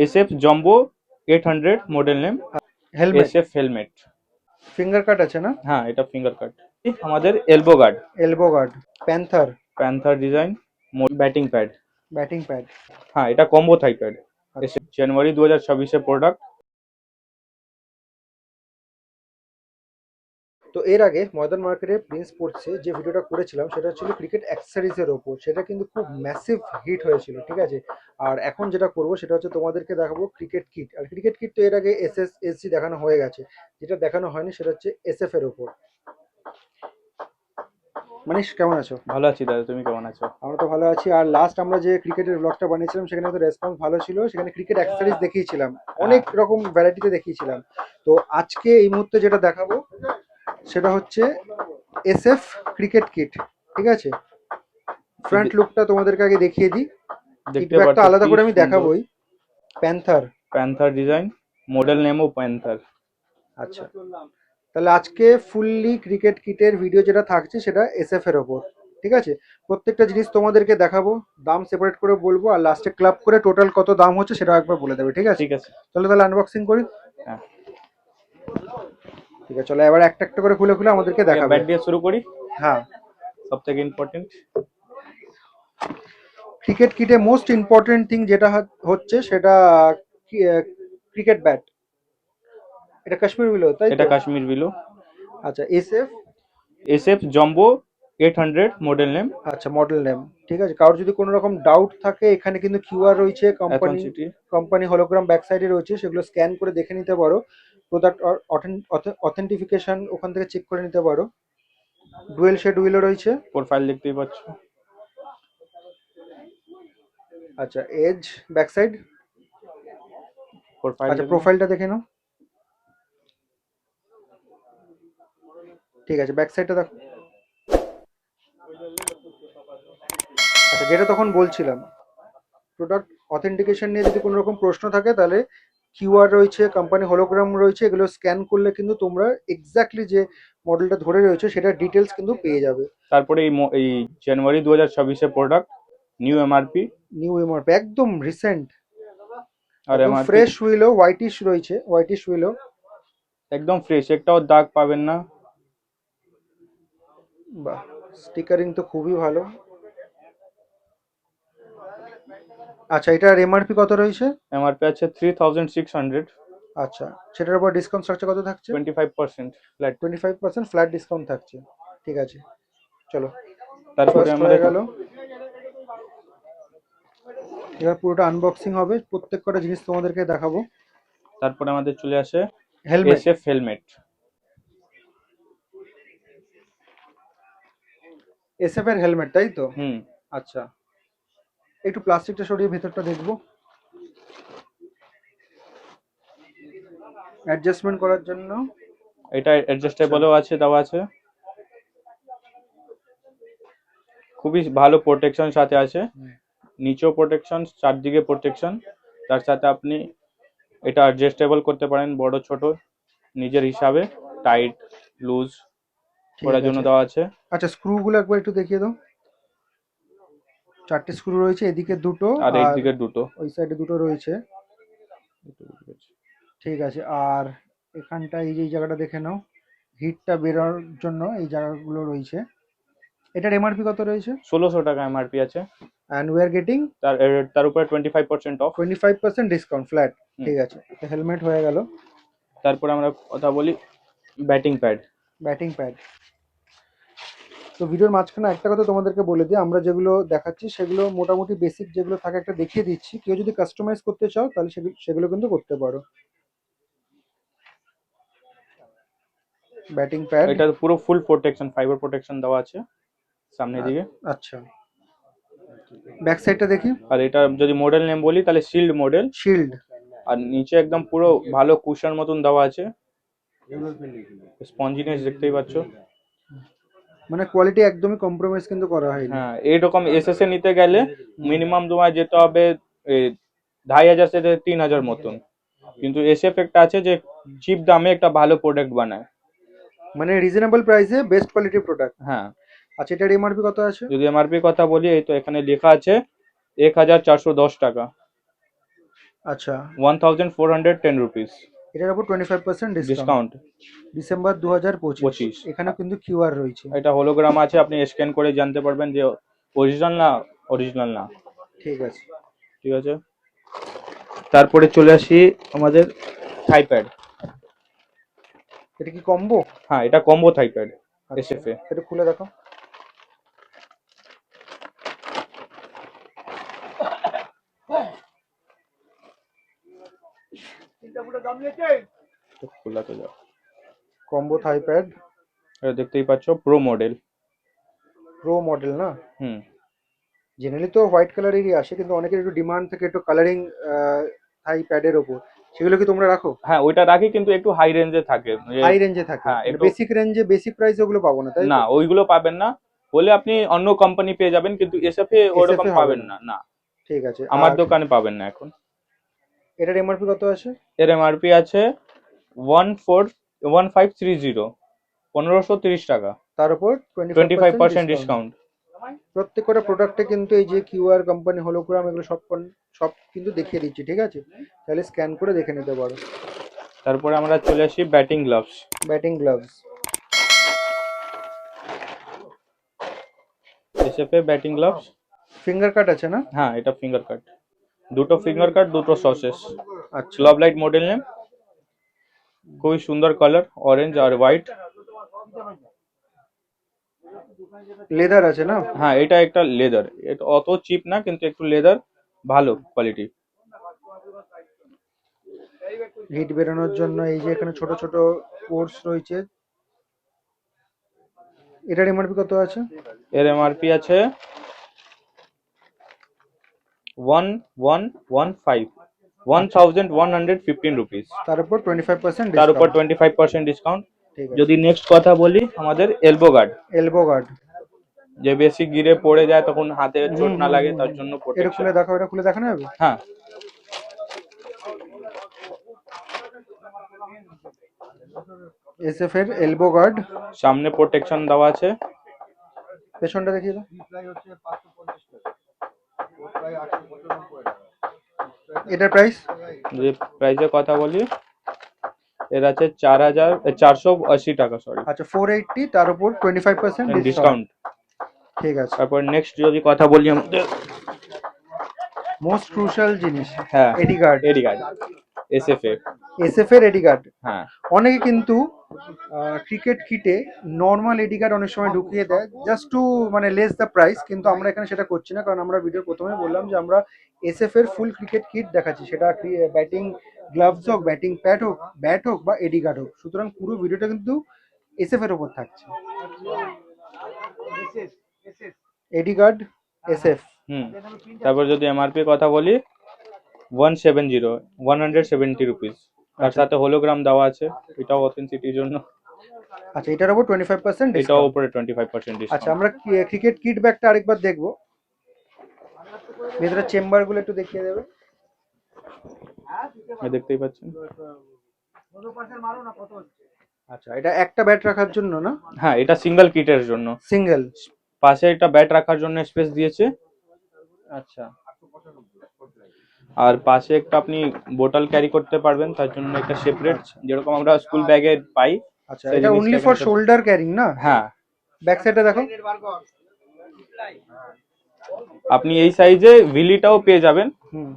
SF jumbo 800 model name, helmet, SF helmet. Finger cut আছে না? হ্যাঁ, এটা ফিঙ্গার কাট। আমাদের elbow guard, elbow guard, panther, panther design, batting pad. Batting pad. হ্যাঁ, এটা combo thigh pad. আচ্ছা। January 2026 product. তো এর আগে মডার্ন মার্কেটে প্রিন্স স্পোর্টসে যে ভিডিওটা করেছিলাম সেটা ছিল ক্রিকেট অ্যাক্সেসরিজের ওপর, সেটা কিন্তু খুব ম্যাসিভ হিট হয়েছিল, ঠিক আছে। আর এখন যেটা করব সেটা হচ্ছে তোমাদেরকে দেখাবো ক্রিকেট কিট। আর ক্রিকেট কিট তো এর আগে SSSG দেখানো হয়ে গেছে, যেটা দেখানো হয়নি সেটা হচ্ছে SF এর ওপর। মানিশ, কেমন আছো? ভালো আছি দাদা, তুমি কেমন আছো? আমরা তো ভালো আছি। আর লাস্ট আমরা যে ক্রিকেটের ব্লগটা বানিয়েছিলাম সেখানে তো রেসপন্স ভালো ছিল, সেখানে ক্রিকেট অ্যাক্সেসরিজ দেখিয়েছিলাম, অনেক রকম ভ্যারাইটিতে দেখিয়েছিলাম। তো আজকে এই মুহূর্তে যেটা দেখাবো সেটা হচ্ছে SF ক্রিকেট কিট, ঠিক আছে। ফ্রন্ট লুকটা তোমাদেরকে আগে দেখিয়ে দিই, কিট দেখতে ব্যাগটা পাচ্ছ আলাদা কি করে আমি সুন্দর দেখাবোই। প্যান্থার। প্যান্থার ডিজাইন, মডেল নেমও প্যান্থার। আচ্ছা, তাহলে আজকে ফুললি ক্রিকেট কিটের ভিডিও যেটা থাকছে সেটা SF এর ওপর, ঠিক আছে। প্রত্যেকটা জিনিস তোমাদেরকে দেখাবো, দাম সেপারেট করে বলবো, আর লাস্টে ক্লাব করে টোটাল কত দাম হচ্ছে সেটা একবার বলে দেবে, ঠিক আছে। ঠিক আছে। চলো তাহলে আনবক্সিং করি। হ্যাঁ, ঠিক আছে, চলো এবার একটা একটা করে খুলে খুলে আমাদেরকে দেখাবে। ব্যাট দিয়ে শুরু করি। হ্যাঁ, সব থেকে ইম্পর্টেন্ট ক্রিকেট কিটে মোস্ট ইম্পর্টেন্ট থিং যেটা হচ্ছে সেটা ক্রিকেট ব্যাট। এটা কাশ্মীর উইলো, তাই তো? এটা কাশ্মীর বিলো। আচ্ছা, SF। SF jumbo 800 model name. আচ্ছা, মডেল নেম, ঠিক আছে। কারোর যদি কোনো রকম ডাউট থাকে, এখানে কিন্তু QR রয়েছে, এখন company city company hologram back সাইডে রয়েছে, সেগুলো স্ক্যান করে দেখে নিতে পারো। প্রোডাক্ট অথেন্টিফিকেশন ওখান থেকে চেক করে নিতে পারো। ডুয়েল শেড হুইলও রয়েছে। প্রোফাইল দেখতেই পাচ্ছ। আচ্ছা, এজ, ব্যাক সাইড। প্রোফাইল আচ্ছা, প্রোফাইলটা দেখে নাও। ঠিক আছে, ব্যাক সাইডটা দেখো। আচ্ছা, যেটা তখন বলছিলাম, প্রোডাক্ট অথেন্টিকেশন নিয়ে যদি কোনো রকম প্রশ্ন থাকে তাহলে QR রয়েছে, কোম্পানি হলোগ্রাম রয়েছে, এগুলো স্ক্যান করলে কিন্তু তোমরা এক্স্যাক্টলি যে মডেলটা ধরে রয়েছে সেটার ডিটেলস কিন্তু পেয়ে যাবে। তারপরে এই জানুয়ারি 2026 product, new MRP। New MRP একদম রিসেন্ট, আর একদম MRP ফ্রেশ হুইলও, হোয়াইটিশ রয়েছে, হোয়াইটিশ হুইলও। একদম ফ্রেশ, একটাও দাগ পাবেন না। বাহ, স্টিকারিং তো খুবই ভালো। আচ্ছা, এটার MRP কত রয়েছে? MRP আছে 3600। আচ্ছা, সেটার উপর ডিসকাউন্ট স্ট্রাকচার কত থাকছে? 25% ফ্ল্যাট। 25% ফ্ল্যাট ডিসকাউন্ট থাকছে, ঠিক আছে। চলো, তারপরে ফার্স্ট আমরা হয়ে গেল। এবার পুরোটা আনবক্সিং হবে, প্রত্যেক কটা জিনিস তোমাদেরকে দেখাবো। তারপরে আমাদের চলে আসে হেলমেট, SF হেলমেট। SF এর হেলমেট, তাই তো? হুম। আচ্ছা, একটু প্লাস্টিকটা সরিয়ে ভেতরটা দেখবো, অ্যাডজাস্টমেন্ট করার জন্য। এটা অ্যাডজাস্টেবলও আছে, দেওয়া আছে। খুবই ভালো প্রোটেকশন সাথে আছে, নিচেও প্রোটেকশন, চারদিকে প্রোটেকশন। তার সাথে আপনি এটা অ্যাডজাস্টেবল করতে পারেন, বড় ছোট নিজের হিসাবে, টাইট লুজ ঠিক করার জন্য আছে। দেওয়া আছে। আচ্ছা, স্ক্রুগুলো একবার একটু দেখিয়ে দাও। 4টে স্ক্রু রয়েছে, এদিকে দুটো আর এই আর দিকে দুটো। ওই সাইডে দুটো রয়েছে, ঠিক আছে। আর এখানটা এই যে এই জায়গাটা দেখে নাও, হিটটা বেরোর জন্য এই জায়গাগুলো রয়েছে। এটার MRP কত রয়েছে? 1600 টাকা MRP আছে। অ্যান্ড উই আর গেটিং তার উপরে 25% অফ। 25% ডিসকাউন্ট ফ্ল্যাট, ঠিক আছে। হেলমেট হয়ে গেল। তারপরে আমরা কথা বলি ব্যাটিং প্যাড। Batting pad. তো ভিডিওর মাঝখানে একটা কথা তোমাদেরকে বলে দিই, আমরা যেগুলো দেখাচ্ছি সেগুলো মোটামুটি বেসিক যেগুলো থাকে একটা দেখিয়ে দিচ্ছি, কেউ যদি কাস্টমাইজ করতে চাও তাহলে সেগুলো কিন্তু করতে পারো। Batting pad. এটা পুরো ফুল প্রোটেকশন, ফাইবার প্রোটেকশন দেওয়া আছে সামনের দিকে। আচ্ছা, ব্যাক সাইডটা দেখি। আর এটা যদি মডেল নেম বলি তাহলে শিল্ড মডেল। শিল্ড। আর নিচে একদম পুরো ভালো কুশন মতন দেওয়া আছে, স্পঞ্জিনেস দেখতেই পাচ্ছ। মানে কোয়ালিটি একদমই কম্প্রোমাইজ কিন্তু করা হয়নি। হ্যাঁ, এইরকম SS নিতে গেলে মিনিমাম তোমার যেতে হবে 2500 থেকে 3000 মতন। কিন্তু SF একটা আছে যে চিপ দামে একটা ভালো প্রোডাক্ট বানায়, মানে রিজনেবল প্রাইসে বেস্ট কোয়ালিটি প্রোডাক্ট। হ্যাঁ। আচ্ছা, এটার MRP কত আছে? যদি MRP কথা বলি, এই তো এখানে লেখা আছে 1410 টাকা। আচ্ছা, 1410 rupees এটার উপর 25% ডিসকাউন্ট। ডিসকাউন্ট। ডিসেম্বর 2025। 25। এখানে কিন্তু কিউআর রয়েছে। এটা হোলোগ্রাম আছে, আপনি স্ক্যান করে জানতে পারবেন যে অরিজিনাল না অরিজিনাল না। ঠিক আছে। ঠিক আছে, তারপরে চলে আসি আমাদের থাইপ্যাড। এটা কি কম্বো? হ্যাঁ, এটা কম্বো থাইপ্যাড আচ্ছা, এসএফএ। এটা খুলে দেখো। খোলাতে যাও, কম্বো থাইপ্যাড এটা দেখতেই পাচ্ছ প্রো মডেল। প্রো মডেল না? হুম। জেনারেলি তো হোয়াইট কালারেরই আসে, কিন্তু অনেকের একটু ডিমান্ড থাকে একটু কালারিং থাই প্যাডের ওপর। সেগুলো কি তোমরা রাখো? হ্যাঁ, ওইটা রাখি, কিন্তু একটু হাই রেঞ্জে থাকে। হাই রেঞ্জে থাকে, হ্যাঁ, মানে একটু বেসিক রেঞ্জে বেসিক প্রাইসে ওগুলো পাবো না, তাই না, তো? ওইগুলো পাবেন না। বলে আপনি অন্য কোম্পানি পেয়ে যাবেন, কিন্তু এসএফএ ওরকম এসএফএ হবে পাবেন না। না। না, ঠিক আছে। আমার আর দোকানে পাবেন না এখন। এটার এমআরপি কত আছে? এর এমআরপি আছে 1530, 1530 টাকা, তার উপর 25% 25% ডিসকাউন্ট। ডিসকাউন্ট। প্রত্যেকটা প্রোডাক্টে কিন্তু এই যে কিউআর কোম্পানি হলোগ্রাম এগুলো সব কিন্তু দেখিয়ে দিচ্ছি, ঠিক আছে? তাহলে স্ক্যান করে দেখে নিতে পারো। তারপরে আমরা চলে আসি batting gloves. Batting gloves. SFA batting gloves. Finger cut আছে না? হ্যাঁ, এটা ফিঙ্গার কাট, দুটো ফিঙ্গার কাট, দুটো সসেস। আচ্ছা, ক্লাব লাইট মডেল নেম, খুবই সুন্দর কালার, অরেঞ্জ আর হোয়াইট। লেদার আছে না? হ্যাঁ, এটা একটা লেদার, এটা অত চিপ না, কিন্তু একটু লেদার, ভালো কোয়ালিটি। হিট বেরোনোর জন্য এই যে এখানে ছোট ছোট পোর্টস রয়েছে। এটার এমআরপি কত আছে? এর এমআরপি আছে 1115 rupees। তার উপর 25% তার উপর ডিসকাউন্ট। 25% ডিসকাউন্ট। ঠিক আছে। যদি নেক্সট কথা বলি, আমাদের এলবো গার্ড, এলবো গার্ড। যে বেশি গিরে পড়ে যায় তখন হাতে চোট না লাগে, তার জন্য এটা প্রোটেকশন। খুলে দেখো, এটা খুলে দেখানো যাবে? হ্যাঁ, এসএফ এর এলবো গার্ড। সামনে প্রোটেকশন দেওয়া আছে। পেছনটা দেখিয়ে দাও। এটার প্রাইস? যে প্রাইসের কথা বলি, এর আছে 480 টাকা, সরি। আচ্ছা, 480, তার উপর 25% ডিসকাউন্ট। ডিসকাউন্ট। ঠিক আছে। তারপর নেক্সট যদি কথা বলি আমাদের, মোস্ট ক্রুশাল জিনিস, হ্যাঁ, এডি গার্ড। এডি গার্ড এসএফএ। এসএফ এর এডি গার্ড। হ্যাঁ, অনেকে কিন্তু ক্রিকেট কিটে নর্মাল এডি কার্ড অনেক সময় ঢুকিয়ে দেয় জাস্ট টু মানে লেস দ্য প্রাইস, কিন্তু আমরা এখানে সেটা করছি না, কারণ আমরা ভিডিওর প্রথমে বললাম যে আমরা এসএফ এর ফুল ক্রিকেট কিট দেখাচ্ছি, সেটা ব্যাটিং গ্লাভস হোক, ব্যাটিং ব্যাট হোক বা এডি কার্ড হোক। সুতরাং পুরো ভিডিওটা কিন্তু এসএফ এর উপর থাকছে। এডি কার্ড এসএফ। হুম। তারপর যদি এমআরপি কথা বলি, 170 রুপিস। তার সাথে হোলোগ্রাম দেওয়া আছে, এটাও অথেন্টিসিটির জন্য। আচ্ছা, এটার উপর 25% এটাও ডিসকাউন্ট। উপরে 25% আচ্ছা, ডিসকাউন্ট। আমরা ক্রিকেট কিট ব্যাগটা আরেকবার দেখবো। ভেতরে চেম্বার গুলো একটু দেখিয়ে দেবে। দেখতেই পাচ্ছেন। আচ্ছা, এটা একটা ব্যাট রাখার জন্য না? হ্যাঁ, এটা সিঙ্গেল কিটের জন্য। সিঙ্গেল। পাশে একটা ব্যাট রাখার জন্য স্পেস দিয়েছে। আচ্ছা, আর পাশে একটা আপনি বোতল ক্যারি করতে পারবেন, তার জন্য একটা সেপারেট, যেরকম আমরা স্কুল ব্যাগে পাই। আচ্ছা, এটা অনলি ফর শোল্ডার ক্যারিং না? হ্যাঁ। ব্যাক সাইডে দেখো। আপনি এই সাইজে ভিলিটাও পেয়ে যাবেন। হুম।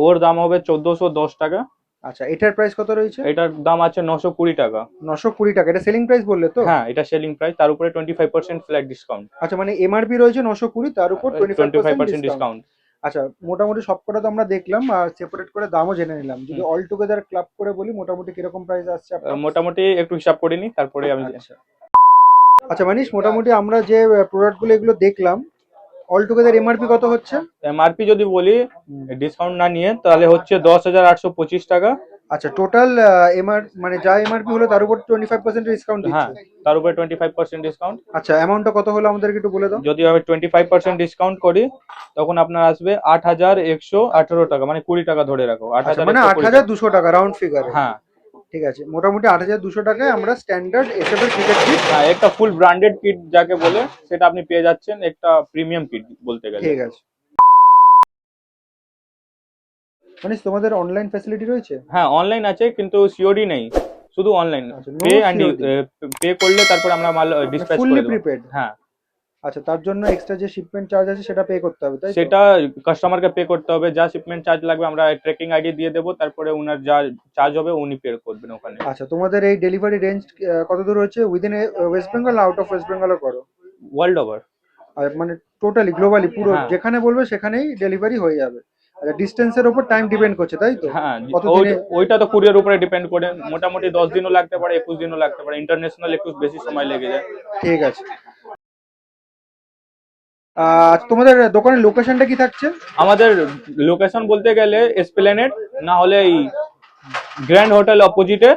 ওর দাম হবে 1410 টাকা। আচ্ছা, এটার প্রাইস কত রয়েছে? এটার দাম আছে 920 টাকা। 920 টাকা। এটা সেলিং প্রাইস বললে তো? হ্যাঁ, এটা সেলিং প্রাইস, তার উপরে 25% ফ্ল্যাট ডিসকাউন্ট। আচ্ছা, মানে এমআরপি রয়েছে 920, তার উপর 25% ডিসকাউন্ট। ডিসকাউন্ট। আচ্ছা, মোটামুটি সবকটা তো আমরা দেখলাম, আর সেপারেট করে দামও জেনে নিলাম। যদি অল টুগেদার ক্লাব করে বলি, মোটামুটি কিরকম প্রাইস আসছে আপনার? মোটামুটি একটু হিসাব করে নি, তারপরে আমি। আচ্ছা মানিশ, মোটামুটি আমরা যে প্রোডাক্টগুলো এগুলো দেখলাম, অল টুগেদার এমআরপি কত হচ্ছে? এমআরপি যদি বলি ডিসকাউন্ট না নিয়ে, তাহলে হচ্ছে 10,825 টাকা। আচ্ছা, টোটাল মানে যা এমআরপি হলো তার উপর 25% ডিসকাউন্ট হ্যাঁ, দিচ্ছে? তার উপরে 25% ডিসকাউন্ট। আচ্ছা, অ্যামাউন্টটা কত হলো আমাদেরকে একটু বলে দাও। যদি আমি 25% ডিসকাউন্ট করি, তখন আপনার আসবে 8,118 টাকা, মানে 20 টাকা ধরে রাখো। আচ্ছা, মানে 8,200 টাকা রাউন্ড ফিগার। হ্যাঁ, ঠিক আছে, মোটামুটি 8,200 টাকায় আমরা স্ট্যান্ডার্ড এসএফ এর ক্রিকেট কিট। হ্যাঁ, একটা ফুল ব্র্যান্ডেড কিট যাকে বলে, সেটা আপনি পেয়ে যাচ্ছেন, একটা প্রিমিয়াম কিট বলতে গেলে। ঠিক আছে। মানে তোমাদের অনলাইন ফ্যাসিলিটি রয়েছে? হ্যাঁ অনলাইন আছে কিন্তু সিওডি নেই, শুধু অনলাইন। আচ্ছা, pay now and COD, pay করলে তারপর আমরা মাল ডিসপ্যাচ ফুললি করে দেবো। প্রিপেড। হ্যাঁ আচ্ছা, তার জন্য এক্সট্রা যে শিপমেন্ট চার্জ আছে সেটা পে করতে হবে, তাই তো? সেটা কাস্টমারকে পে করতে হবে, যা শিপমেন্ট চার্জ লাগবে আমরা ট্রেকিং আইডি দিয়ে দেবো, তারপরে উনার যা চার্জ হবে উনি পে করবেন ওখানে। আচ্ছা, তোমাদের এই ডেলিভারি রেঞ্জ কত দূর রয়েছে? Within West Bengal, out of West বেঙ্গলও করো? World over. আর মানে টোটালি গ্লোবালি পুরো হ্যাঁ যেখানে বলবে সেখানেই ডেলিভারি হয়ে যাবে? আচ্ছা, ডিস্টেন্সের উপর টাইম ডিপেন্ড করছে, তাই তো? হ্যাঁ কতদিনে? ওইটা তো কুরিয়ার উপরে ডিপেন্ড করে, মোটামুটি 10 দিনও লাগতে পারে, 21 দিনও লাগতে পারে, ইন্টারন্যাশনাল একটু বেশি সময় লেগে যায়। ঠিক আছে। তোমাদের দোকানের লোকেশনটা কি থাকছে? আমাদের লোকেশন বলতে গেলে এসপ্লেনেড, না হলে এই গ্র্যান্ড হোটেল অপোজিটে,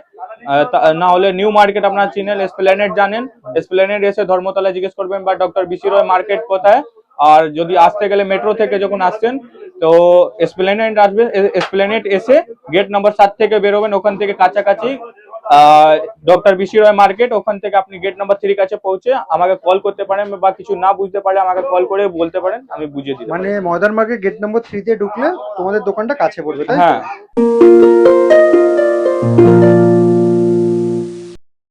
না হলে নিউ মার্কেট আপনারা চিনেন, এসপ্লেনেড জানেন, এসপ্লেনেড এসে ধর্মতলা জিজ্ঞেস করবেন বা ডক্টর বিসি রয় মার্কেট কোথায়। আর যদি আসতে গেলে মেট্রো থেকে যখন আসছেন তো এসপ্লেনেড আসবে, এসপ্লেনেড এসে গেট নাম্বার 7 থেকে বেরোবেন, ওখান থেকে কাছাকাছি ডক্টর বিসি রয় মার্কেট, ওখান থেকে আপনি গেট নাম্বার 3 কাছে পৌঁছে আমাকে কল করতে পারেন, বা কিছু না বুঝতে পারলে আমাকে কল করে বলতে পারেন, আমি বুঝিয়ে দিতে পারি। মানে মডার্ন মার্কেট গেট নম্বর 3 তে ঢুকলে তোমাদের দোকানটা কাছে পড়বে, তাই তো? হ্যাঁ।